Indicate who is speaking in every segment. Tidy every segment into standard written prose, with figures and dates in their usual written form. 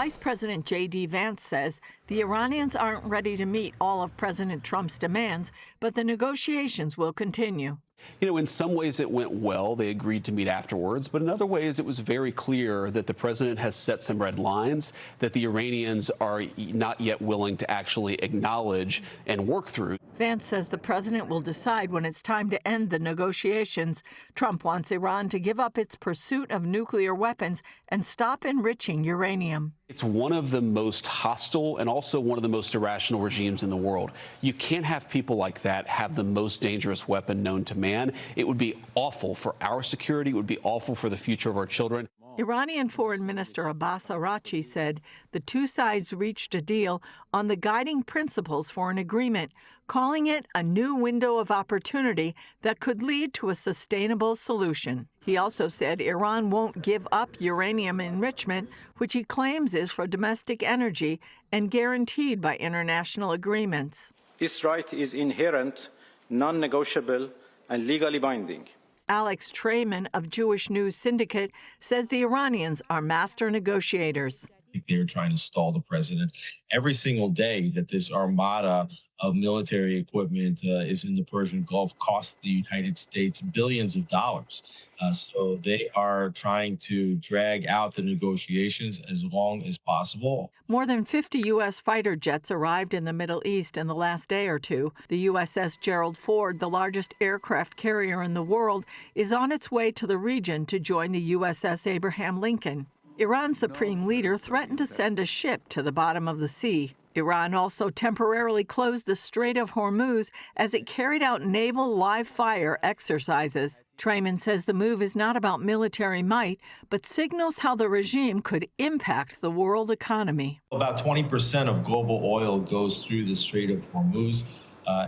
Speaker 1: Vice President JD Vance says the Iranians aren't ready to meet all of President Trump's demands, but the negotiations will continue.
Speaker 2: You know, in some ways it went well. They agreed to meet afterwards. But in other ways, it was very clear that the president has set some red lines that the Iranians are not yet willing to actually acknowledge and work through.
Speaker 1: Vance says the president will decide when it's time to end the negotiations. Trump wants Iran to give up its pursuit of nuclear weapons and stop enriching uranium.
Speaker 2: It's one of the most hostile and also one of the most irrational regimes in the world. You can't have people like that have the most dangerous weapon known to man. It would be awful for our security. It would be awful for the future of our children.
Speaker 1: Iranian Foreign Minister Abbas Araghchi said the two sides reached a deal on the guiding principles for an agreement, calling it a new window of opportunity that could lead to a sustainable solution. He also said Iran won't give up uranium enrichment, which he claims is for domestic energy and guaranteed by international agreements.
Speaker 3: This right is inherent, non-negotiable, and legally binding.
Speaker 1: Alex Trayman of Jewish News Syndicate says the Iranians are master negotiators.
Speaker 4: They're trying to stall the president every single day that this armada of military equipment is in the Persian Gulf costs the United States billions of dollars. So they are trying to drag out the negotiations as long as possible.
Speaker 1: More than 50 U.S. fighter jets arrived in the Middle East in the last day or two. The USS Gerald Ford, the largest aircraft carrier in the world, is on its way to the region to join the USS Abraham Lincoln. Iran's supreme leader threatened to send a ship to the bottom of the sea. Iran also temporarily closed the Strait of Hormuz as it carried out naval live-fire exercises. Trayman says the move is not about military might, but signals how the regime could impact the world economy.
Speaker 4: About 20% of global oil goes through the Strait of Hormuz.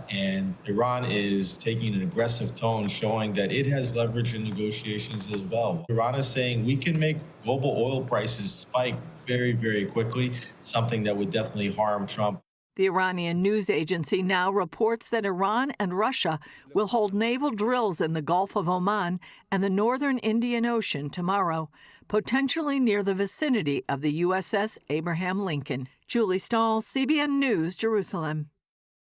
Speaker 4: And Iran is taking an aggressive tone, showing that it has leverage in negotiations as well. Iran is saying we can make global oil prices spike very, very quickly, something that would definitely harm Trump.
Speaker 1: The Iranian news agency now reports that Iran and Russia will hold naval drills in the Gulf of Oman and the northern Indian Ocean tomorrow, potentially near the vicinity of the USS Abraham Lincoln. Julie Stahl, CBN News, Jerusalem.